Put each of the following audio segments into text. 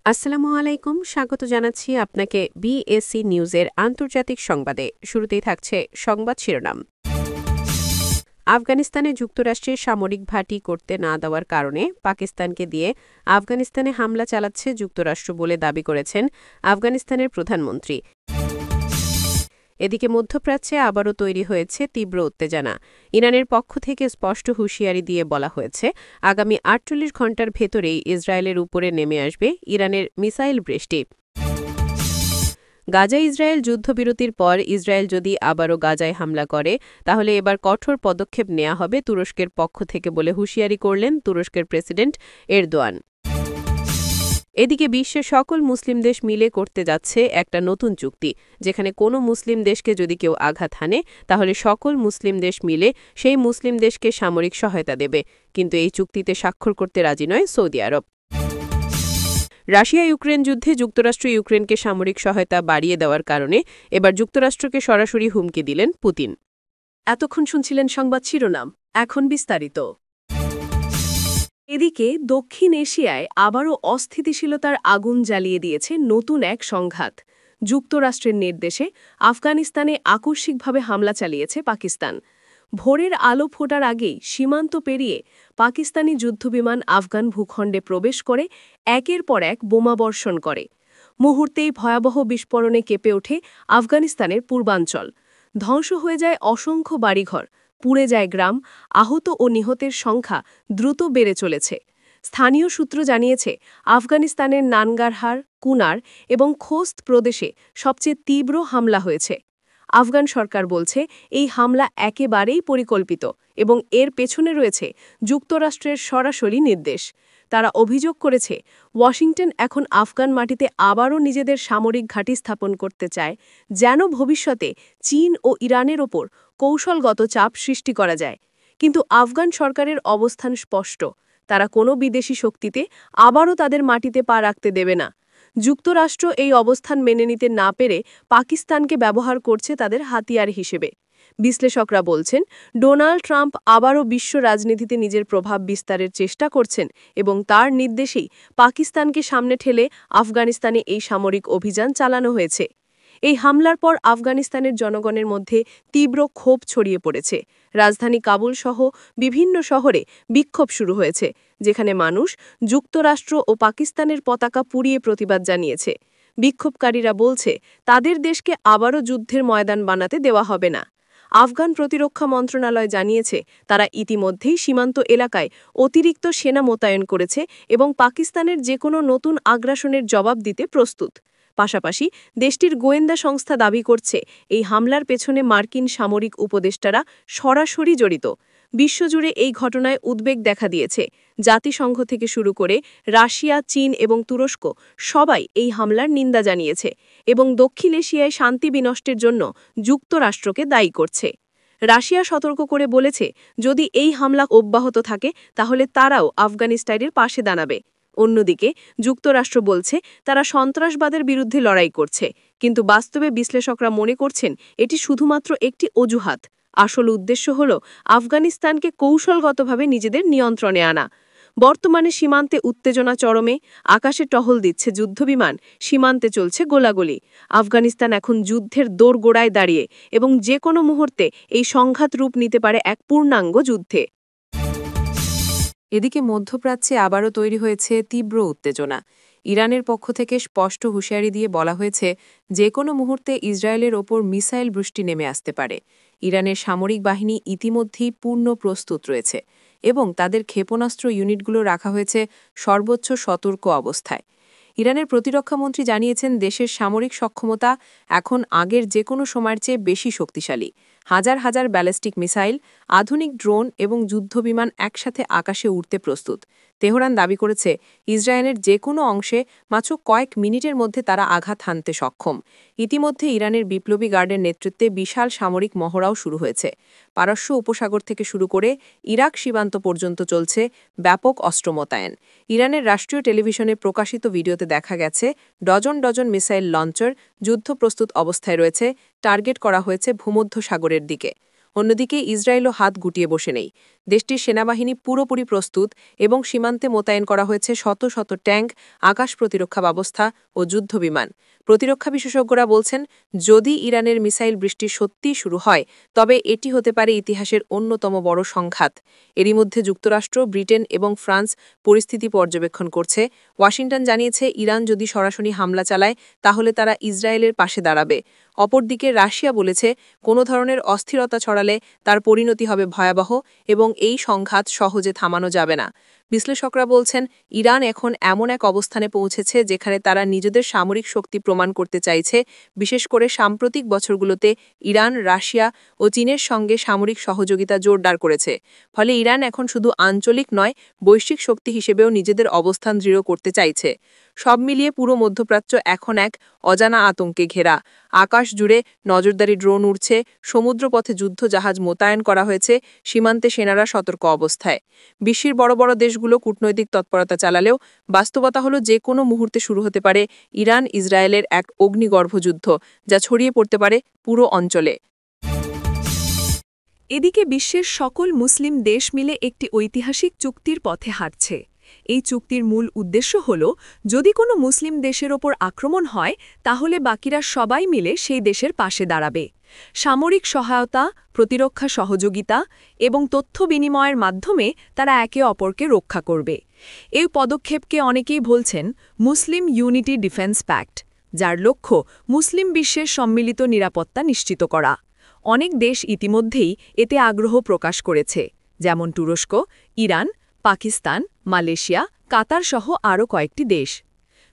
আসসালামু আলাইকুম, স্বাগত জানাচ্ছি আপনাকে বিএসসি নিউজের আন্তর্জাতিক সংবাদে। শুরুতেই থাকছে সংবাদ শিরোনাম। আফগানিস্তানে যুক্তরাষ্ট্রের সামরিক ঘাঁটি করতে না দেওয়ার কারণে পাকিস্তানকে দিয়ে আফগানিস্তানে হামলা চালাচ্ছে যুক্তরাষ্ট্র বলে দাবি করেছেন আফগানিস্তানের প্রধানমন্ত্রী। এদিকে মধ্যপ্রাচ্যে আবারও তৈরি হয়েছে তীব্র উত্তেজনা। ইরানের পক্ষ থেকে স্পষ্ট হুঁশিয়ারি দিয়ে বলা হয়েছে, আগামী ৪৮ ঘণ্টার ভেতরেই ইসরায়েলের উপরে নেমে আসবে ইরানের মিসাইল বৃষ্টি। গাজা ইসরায়েল যুদ্ধবিরতির পর ইসরায়েল যদি আবারও গাজায় হামলা করে, তাহলে এবার কঠোর পদক্ষেপ নেওয়া হবে তুরস্কের পক্ষ থেকে বলে হুঁশিয়ারি করলেন তুরস্কের প্রেসিডেন্ট এরদোয়ান। এদিকে বিশ্বের সকল মুসলিম দেশ মিলে করতে যাচ্ছে একটা নতুন চুক্তি, যেখানে কোনো মুসলিম দেশকে যদি কেউ আঘাত হানে, তাহলে সকল মুসলিম দেশ মিলে সেই মুসলিম দেশকে সামরিক সহায়তা দেবে। কিন্তু এই চুক্তিতে স্বাক্ষর করতে রাজি নয় সৌদি আরব। রাশিয়া ইউক্রেন যুদ্ধে যুক্তরাষ্ট্র ইউক্রেনকে সামরিক সহায়তা বাড়িয়ে দেওয়ার কারণে এবার যুক্তরাষ্ট্রকে সরাসরি হুমকি দিলেন পুতিন। এতক্ষণ শুনছিলেন সংবাদ শিরোনাম, এখন বিস্তারিত। এদিকে দক্ষিণ এশিয়ায় আবারও অস্থিতিশীলতার আগুন জ্বালিয়ে দিয়েছে নতুন এক সংঘাত। যুক্তরাষ্ট্রের নির্দেশে আফগানিস্তানে আকস্মিকভাবে হামলা চালিয়েছে পাকিস্তান। ভোরের আলো ফোটার আগেই সীমান্ত পেরিয়ে পাকিস্তানি যুদ্ধবিমান আফগান ভূখণ্ডে প্রবেশ করে একের পর এক বোমাবর্ষণ করে। মুহূর্তেই ভয়াবহ বিস্ফোরণে কেঁপে ওঠে আফগানিস্তানের পূর্বাঞ্চল। ধ্বংস হয়ে যায় অসংখ্য বাড়িঘর, পুড়ে যায় গ্রাম, আহত ও নিহতের সংখ্যা দ্রুত বেড়ে চলেছে। স্থানীয় সূত্র জানিয়েছে, আফগানিস্তানের নানগারহার, কুনার এবং খোস্ত প্রদেশে সবচেয়ে তীব্র হামলা হয়েছে। আফগান সরকার বলছে, এই হামলা একেবারেই পরিকল্পিত এবং এর পেছনে রয়েছে যুক্তরাষ্ট্রের সরাসরি নির্দেশ। তারা অভিযোগ করেছে, ওয়াশিংটন এখন আফগান মাটিতে আবারও নিজেদের সামরিক ঘাঁটি স্থাপন করতে চায়, যেন ভবিষ্যতে চীন ও ইরানের ওপর কৌশলগত চাপ সৃষ্টি করা যায়। কিন্তু আফগান সরকারের অবস্থান স্পষ্ট, তারা কোনো বিদেশি শক্তিতে আবারও তাদের মাটিতে পা রাখতে দেবে না। যুক্তরাষ্ট্র এই অবস্থান মেনে নিতে না পেরে পাকিস্তানকে ব্যবহার করছে তাদের হাতিয়ার হিসেবে। বিশ্লেষকরা বলছেন, ডোনাল্ড ট্রাম্প আবারও বিশ্ব রাজনীতিতে নিজের প্রভাব বিস্তারের চেষ্টা করছেন এবং তার নির্দেশেই পাকিস্তানকে সামনে ঠেলে আফগানিস্তানে এই সামরিক অভিযান চালানো হয়েছে। এই হামলার পর আফগানিস্তানের জনগণের মধ্যে তীব্র ক্ষোভ ছড়িয়ে পড়েছে। রাজধানী কাবুল সহ বিভিন্ন শহরে বিক্ষোভ শুরু হয়েছে, যেখানে মানুষ যুক্তরাষ্ট্র ও পাকিস্তানের পতাকা পুড়িয়ে প্রতিবাদ জানিয়েছে। বিক্ষোভকারীরা বলছে, তাদের দেশকে আবারও যুদ্ধের ময়দান বানাতে দেওয়া হবে না। আফগান প্রতিরক্ষা মন্ত্রণালয় জানিয়েছে, তারা ইতিমধ্যেই সীমান্ত এলাকায় অতিরিক্ত সেনা মোতায়েন করেছে এবং পাকিস্তানের যে কোনো নতুন আগ্রাসনের জবাব দিতে প্রস্তুত। পাশাপাশি দেশটির গোয়েন্দা সংস্থা দাবি করছে, এই হামলার পেছনে মার্কিন সামরিক উপদেষ্টারা সরাসরি জড়িত। বিশ্বজুড়ে এই ঘটনায় উদ্বেগ দেখা দিয়েছে। জাতিসংঘ থেকে শুরু করে রাশিয়া, চীন এবং তুরস্ক সবাই এই হামলার নিন্দা জানিয়েছে এবং দক্ষিণ এশিয়ায় শান্তি বিনষ্টের জন্য যুক্তরাষ্ট্রকে দায়ী করছে। রাশিয়া সতর্ক করে বলেছে, যদি এই হামলা অব্যাহত থাকে তাহলে তারাও আফগানিস্তানের পাশে দাঁড়াবে। অন্যদিকে যুক্তরাষ্ট্র বলছে, তারা সন্ত্রাসবাদের বিরুদ্ধে লড়াই করছে, কিন্তু বাস্তবে বিশ্লেষকরা মনে করছেন এটি শুধুমাত্র একটি অজুহাত। আসল উদ্দেশ্য হল আফগানিস্তানকে কৌশলগতভাবে নিজেদের নিয়ন্ত্রণে আনা। বর্তমানে সীমান্তে উত্তেজনা চরমে, আকাশে টহল দিচ্ছে যুদ্ধবিমান, সীমান্তে চলছে গোলাগুলি। আফগানিস্তান এখন যুদ্ধের দোরগোড়ায় দাঁড়িয়ে এবং যে কোনো মুহূর্তে এই সংঘাত রূপ নিতে পারে এক পূর্ণাঙ্গ যুদ্ধে। এদিকে মধ্যপ্রাচ্যে আবারও তৈরি হয়েছে তীব্র উত্তেজনা। ইরানের পক্ষ থেকে স্পষ্ট হুঁশিয়ারি দিয়ে বলা হয়েছে, যে কোনো মুহূর্তে ইসরায়েলের ওপর মিসাইল বৃষ্টি নেমে আসতে পারে। ইরানের সামরিক বাহিনী ইতিমধ্যেই পূর্ণ প্রস্তুত রয়েছে এবং তাদের ক্ষেপণাস্ত্র ইউনিটগুলো রাখা হয়েছে সর্বোচ্চ সতর্ক অবস্থায়। ইরানের প্রতিরক্ষামন্ত্রী জানিয়েছেন, দেশের সামরিক সক্ষমতা এখন আগের যে কোনো সময়ের চেয়ে বেশি শক্তিশালী। হাজার হাজার ব্যালিস্টিক মিসাইল, আধুনিক ড্রোন এবং যুদ্ধবিমান একসাথে আকাশে উড়তে প্রস্তুত। তেহরান দাবি করেছে, ইসরায়েলের যে কোনো অংশে মাত্র কয়েক মিনিটের মধ্যে তারা আঘাত হানতে সক্ষম। ইতিমধ্যে ইরানের বিপ্লবী গার্ডের নেতৃত্বে বিশাল সামরিক মহড়াও শুরু হয়েছে। পারস্য উপসাগর থেকে শুরু করে ইরাক সীমান্ত পর্যন্ত চলছে ব্যাপক অস্ত্র মোতায়েন। ইরানের রাষ্ট্রীয় টেলিভিশনে প্রকাশিত ভিডিওতে দেখা গেছে, ডজন ডজন মিসাইল লঞ্চার যুদ্ধপ্রস্তুত অবস্থায় রয়েছে, টার্গেট করা হয়েছে ভূমধ্যসাগরের দিকে। অন্যদিকে ইসরায়েলও হাত গুটিয়ে বসে নেই। দেশটির সেনাবাহিনী পুরোপুরি প্রস্তুত এবং সীমান্তে মোতায়েন করা হয়েছে শত শত ট্যাঙ্ক, আকাশ প্রতিরক্ষা ব্যবস্থা ও যুদ্ধবিমান। প্রতিরক্ষা বিশেষজ্ঞরা বলছেন, যদি ইরানের মিসাইল বৃষ্টি সত্যিই শুরু হয় তবে এটি হতে পারে ইতিহাসের অন্যতম বড় সংঘাত। এরই মধ্যে যুক্তরাষ্ট্র, ব্রিটেন এবং ফ্রান্স পরিস্থিতি পর্যবেক্ষণ করছে। ওয়াশিংটন জানিয়েছে, ইরান যদি সরাসরি হামলা চালায় তাহলে তারা ইসরায়েলের পাশে দাঁড়াবে। অপরদিকে রাশিয়া বলেছে, কোনো ধরনের অস্থিরতা ছড়ালে তার পরিণতি হবে ভয়াবহ এবং এই সংঘাত সহজে থামানো যাবে না। বিশ্লেষকরা বলছেন, ইরান এখন এমন এক অবস্থানে পৌঁছেছে যেখানে তারা নিজেদের সামরিক শক্তি প্রমাণ করতে চাইছে। বিশেষ করে সাম্প্রতিক বছরগুলোতে ইরান, রাশিয়া ও চীনের সঙ্গে সামরিক সহযোগিতা জোরদার করেছে। ফলে ইরান এখন শুধু আঞ্চলিক নয়, বৈশ্বিক শক্তি হিসেবেও নিজেদের অবস্থান দৃঢ় করতে চাইছে। সব মিলিয়ে পুরো মধ্যপ্রাচ্য এখন এক অজানা আতঙ্কে ঘেরা। আকাশ জুড়ে নজরদারি ড্রোন উড়ছে, সমুদ্রপথে যুদ্ধজাহাজ মোতায়েন করা হয়েছে, সীমান্তে সেনারা সতর্ক অবস্থায়। বিশ্বের বড় বড় দেশগুলো কূটনৈতিক তৎপরতা চালালেও বাস্তবতা হলো যে কোনো মুহূর্তে শুরু হতে পারে ইরান ইসরায়েলের এক অগ্নিগর্ভ যুদ্ধ, যা ছড়িয়ে পড়তে পারে পুরো অঞ্চলে। এদিকে বিশ্বের সকল মুসলিম দেশ মিলে একটি ঐতিহাসিক চুক্তির পথে হাঁটছে। এই চুক্তির মূল উদ্দেশ্য হল, যদি কোনো মুসলিম দেশের ওপর আক্রমণ হয় তাহলে বাকিরা সবাই মিলে সেই দেশের পাশে দাঁড়াবে। সামরিক সহায়তা, প্রতিরক্ষা সহযোগিতা এবং তথ্য বিনিময়ের মাধ্যমে তারা একে অপরকে রক্ষা করবে। এই পদক্ষেপকে অনেকেই বলছেন মুসলিম ইউনিটি ডিফেন্স প্যাক্ট, যার লক্ষ্য মুসলিম বিশ্বের সম্মিলিত নিরাপত্তা নিশ্চিত করা। অনেক দেশ ইতিমধ্যেই এতে আগ্রহ প্রকাশ করেছে, যেমন তুরস্ক, ইরান, পাকিস্তান, মালয়েশিয়া, কাতার সহ আরও কয়েকটি দেশ।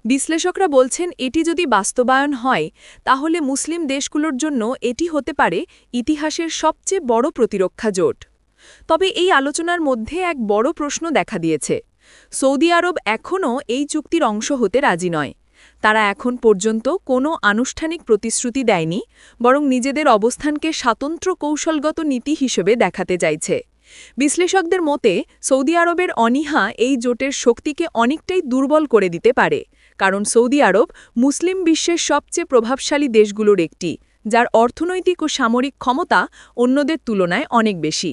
বিশ্লেষকরা বলছেন, এটি যদি বাস্তবায়ন হয় তাহলে মুসলিম দেশগুলোর জন্য এটি হতে পারে ইতিহাসের সবচেয়ে বড় প্রতিরক্ষা জোট। তবে এই আলোচনার মধ্যে এক বড় প্রশ্ন দেখা দিয়েছে। সৌদি আরব এখনও এই চুক্তির অংশ হতে রাজি নয়। তারা এখন পর্যন্ত কোনো আনুষ্ঠানিক প্রতিশ্রুতি দেয়নি, বরং নিজেদের অবস্থানকে স্বাতন্ত্র্য কৌশলগত নীতি হিসেবে দেখাতে চাইছে। বিশ্লেষকদের মতে, সৌদি আরবের অনীহা এই জোটের শক্তিকে অনেকটাই দুর্বল করে দিতে পারে, কারণ সৌদি আরব মুসলিম বিশ্বের সবচেয়ে প্রভাবশালী দেশগুলোর একটি, যার অর্থনৈতিক ও সামরিক ক্ষমতা অন্যদের তুলনায় অনেক বেশি।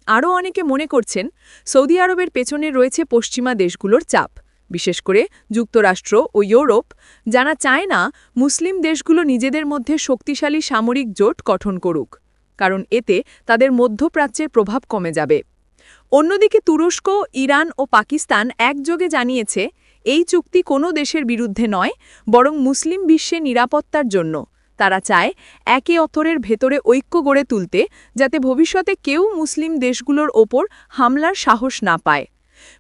আরও অনেকে মনে করছেন, সৌদি আরবের পেছনে রয়েছে পশ্চিমা দেশগুলোর চাপ, বিশেষ করে যুক্তরাষ্ট্র ও ইউরোপ, যারা চায় না মুসলিম দেশগুলো নিজেদের মধ্যে শক্তিশালী সামরিক জোট গঠন করুক, কারণ এতে তাদের মধ্যপ্রাচ্যের প্রভাব কমে যাবে। অন্যদিকে তুরস্ক, ইরান ও পাকিস্তান একযোগে জানিয়েছে, এই চুক্তি কোনো দেশের বিরুদ্ধে নয়, বরং মুসলিম বিশ্বে নিরাপত্তার জন্য। তারা চায় একে অপরের ভেতরে ঐক্য গড়ে তুলতে, যাতে ভবিষ্যতে কেউ মুসলিম দেশগুলোর ওপর হামলার সাহস না পায়।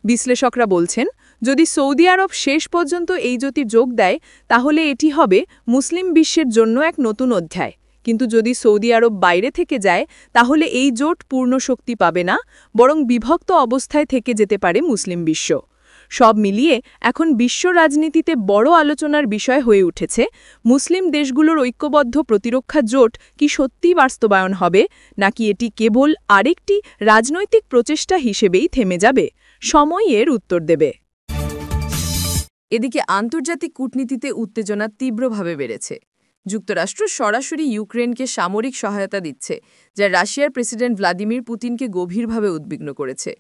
বিশ্লেষকরা বলছেন, যদি সৌদি আরব শেষ পর্যন্ত এই জোটে যোগ দেয় তাহলে এটি হবে মুসলিম বিশ্বের জন্য এক নতুন অধ্যায়। কিন্তু যদি সৌদি আরব বাইরে থেকে যায় তাহলে এই জোট পূর্ণ শক্তি পাবে না, বরং বিভক্ত অবস্থায় থেকে যেতে পারে মুসলিম বিশ্ব। সব মিলিয়ে এখন বিশ্ব রাজনীতিতে বড় আলোচনার বিষয় হয়ে উঠেছে, মুসলিম দেশগুলোর ঐক্যবদ্ধ প্রতিরক্ষা জোট কি সত্যিই বাস্তবায়ন হবে, নাকি এটি কেবল আরেকটি রাজনৈতিক প্রচেষ্টা হিসেবেই থেমে যাবে। সময় এর উত্তর দেবে। এদিকে আন্তর্জাতিক কূটনীতিতে উত্তেজনা তীব্রভাবে বেড়েছে। যুক্তরাষ্ট্র সরাসরি ইউক্রেনকে সামরিক সহায়তা দিচ্ছে, যা রাশিয়ার প্রেসিডেন্ট ভ্লাদিমির পুতিনকে গভীরভাবে উদ্বিগ্ন করেছে।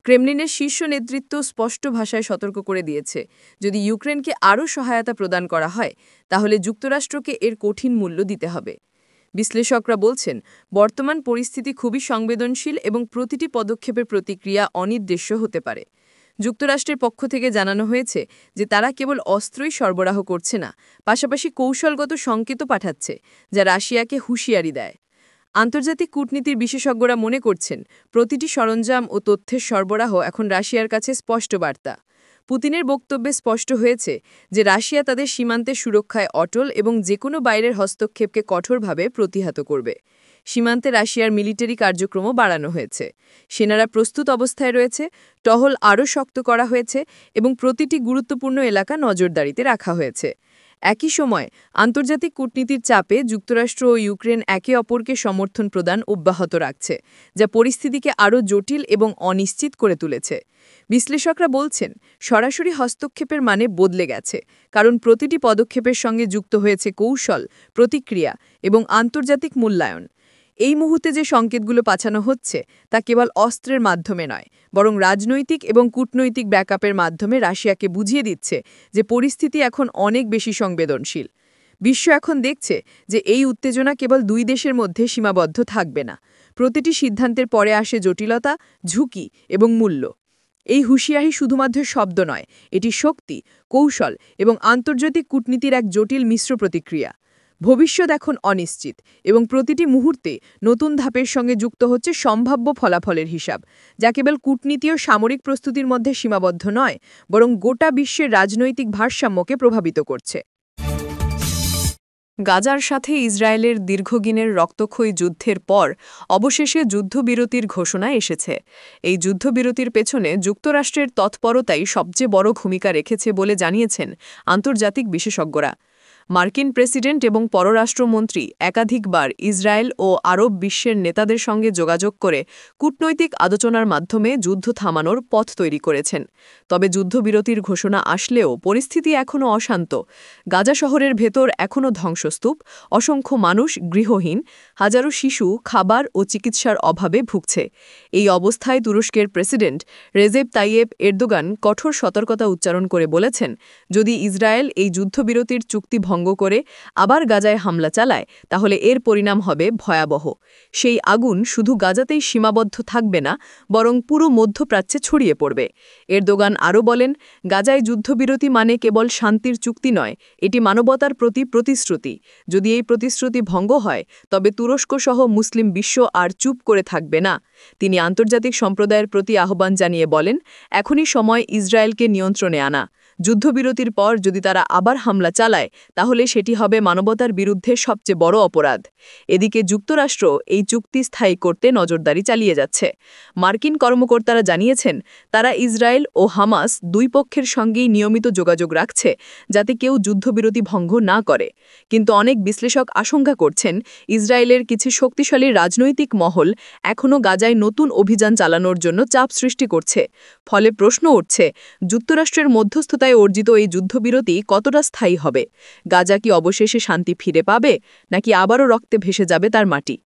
ক্রেমলিনের শীর্ষ নেতৃত্ব স্পষ্ট ভাষায় সতর্ক করে দিয়েছে, যদি ইউক্রেনকে আরও সহায়তা প্রদান করা হয় তাহলে যুক্তরাষ্ট্রকে এর কঠিন মূল্য দিতে হবে। বিশ্লেষকরা বলছেন, বর্তমান পরিস্থিতি খুবই সংবেদনশীল এবং প্রতিটি পদক্ষেপের প্রতিক্রিয়া অনির্দিষ্ট হতে পারে। যুক্তরাষ্ট্রের পক্ষ থেকে জানানো হয়েছে যে তারা কেবল অস্ত্রই সরবরাহ করছে না, পাশাপাশি কৌশলগত সংকেতও পাঠাচ্ছে, যা রাশিয়াকে হুঁশিয়ারি দেয়। আন্তর্জাতিক কূটনীতির বিশেষজ্ঞরা মনে করছেন, প্রতিটি সরঞ্জাম ও তথ্যের সরবরাহ এখন রাশিয়ার কাছে স্পষ্ট বার্তা। পুতিনের বক্তব্যে স্পষ্ট হয়েছে যে রাশিয়া তাদের সীমান্তের সুরক্ষায় অটল এবং যেকোনো বাইরের হস্তক্ষেপকে কঠোরভাবে প্রতিহত করবে। সীমান্তে রাশিয়ার মিলিটারি কার্যক্রমও বাড়ানো হয়েছে। সেনারা প্রস্তুত অবস্থায় রয়েছে, টহল আরও শক্ত করা হয়েছে এবং প্রতিটি গুরুত্বপূর্ণ এলাকা নজরদারিতে রাখা হয়েছে। একই সময় আন্তর্জাতিক কূটনীতির চাপে যুক্তরাষ্ট্র ও ইউক্রেন একে অপরকে সমর্থন প্রদান অব্যাহত রাখছে, যা পরিস্থিতিকে আরও জটিল এবং অনিশ্চিত করে তুলেছে। বিশ্লেষকরা বলছেন, সরাসরি হস্তক্ষেপের মানে বদলে গেছে, কারণ প্রতিটি পদক্ষেপের সঙ্গে যুক্ত হয়েছে কৌশল, প্রতিক্রিয়া এবং আন্তর্জাতিক মূল্যায়ন। এই মুহূর্তে যে সংকেতগুলো পাঠানো হচ্ছে তা কেবল অস্ত্রের মাধ্যমে নয়, বরং রাজনৈতিক এবং কূটনৈতিক ব্যাকআপের মাধ্যমে রাশিয়াকে বুঝিয়ে দিচ্ছে যে পরিস্থিতি এখন অনেক বেশি সংবেদনশীল। বিশ্ব এখন দেখছে যে এই উত্তেজনা কেবল দুই দেশের মধ্যে সীমাবদ্ধ থাকবে না। প্রতিটি সিদ্ধান্তের পরে আসে জটিলতা, ঝুঁকি এবং মূল্য। এই হুঁশিয়ারি শুধুমাত্র শব্দ নয়, এটি শক্তি, কৌশল এবং আন্তর্জাতিক কূটনীতির এক জটিল মিশ্র প্রতিক্রিয়া। ভবিষ্যৎ এখন অনিশ্চিত এবং প্রতিটি মুহূর্তে নতুন ধাপের সঙ্গে যুক্ত হচ্ছে সম্ভাব্য ফলাফলের হিসাব, যা কেবল কূটনীতি ও সামরিক প্রস্তুতির মধ্যে সীমাবদ্ধ নয়, বরং গোটা বিশ্বের রাজনৈতিক ভারসাম্যকে প্রভাবিত করছে। গাজার সাথে ইসরায়েলের দীর্ঘদিনের রক্তক্ষয়ী যুদ্ধের পর অবশেষে যুদ্ধবিরতির ঘোষণা এসেছে। এই যুদ্ধবিরতির পেছনে যুক্তরাষ্ট্রের তৎপরতাই সবচেয়ে বড় ভূমিকা রেখেছে বলে জানিয়েছেন আন্তর্জাতিক বিশেষজ্ঞরা। মার্কিন প্রেসিডেন্ট এবং পররাষ্ট্রমন্ত্রী একাধিকবার ইসরায়েল ও আরব বিশ্বের নেতাদের সঙ্গে যোগাযোগ করে কূটনৈতিক আলোচনার মাধ্যমে যুদ্ধ থামানোর পথ তৈরি করেছেন। তবে যুদ্ধবিরতির ঘোষণা আসলেও পরিস্থিতি এখনও অশান্ত। গাজা শহরের ভেতর এখনও ধ্বংসস্তূপ, অসংখ্য মানুষ গৃহহীন, হাজারো শিশু খাবার ও চিকিৎসার অভাবে ভুগছে। এই অবস্থায় তুরস্কের প্রেসিডেন্ট রেজেপ তাইয়েপ এরদোগান কঠোর সতর্কতা উচ্চারণ করে বলেছেন, যদি ইসরায়েল এই যুদ্ধবিরতির চুক্তি ভঙ্গ করে আবার গাজায় হামলা চালায় তাহলে এর পরিণাম হবে ভয়াবহ। সেই আগুন শুধু গাজাতেই সীমাবদ্ধ থাকবে না, বরং পুরো মধ্যপ্রাচ্যে ছড়িয়ে পড়বে। এরদোগান আরও বলেন, গাজায় যুদ্ধবিরতি মানে কেবল শান্তির চুক্তি নয়, এটি মানবতার প্রতি প্রতিশ্রুতি। যদি এই প্রতিশ্রুতি ভঙ্গ হয় তবে তুরস্ক সহ মুসলিম বিশ্ব আর চুপ করে থাকবে না। তিনি আন্তর্জাতিক সম্প্রদায়ের প্রতি আহ্বান জানিয়ে বলেন, এখনই সময় ইসরায়েলকে নিয়ন্ত্রণে আনা। যুদ্ধবিরতির পর যদি তারা আবার হামলা চালায় তাহলে সেটি হবে মানবতার বিরুদ্ধে সবচেয়ে বড় অপরাধ। এদিকে যুক্তরাষ্ট্র এই চুক্তি স্থায়ী করতে নজরদারি চালিয়ে যাচ্ছে। মার্কিন কর্মকর্তারা জানিয়েছেন, তারা ইসরায়েল ও হামাস দুই পক্ষের সঙ্গেই নিয়মিত যোগাযোগ রাখছে যাতে কেউ যুদ্ধবিরতি ভঙ্গ না করে। কিন্তু অনেক বিশ্লেষক আশঙ্কা করছেন, ইসরায়েলের কিছু শক্তিশালী রাজনৈতিক মহল এখনও গাজায় নতুন অভিযান চালানোর জন্য চাপ সৃষ্টি করছে। ফলে প্রশ্ন উঠছে, যুক্তরাষ্ট্রের মধ্যস্থতায় অর্জিত এই যুদ্ধবিরতি কতটা স্থায়ী হবে? গাজা কি অবশেষে শান্তি ফিরে পাবে, নাকি আবারও রক্তে ভেসে যাবে তার মাটি?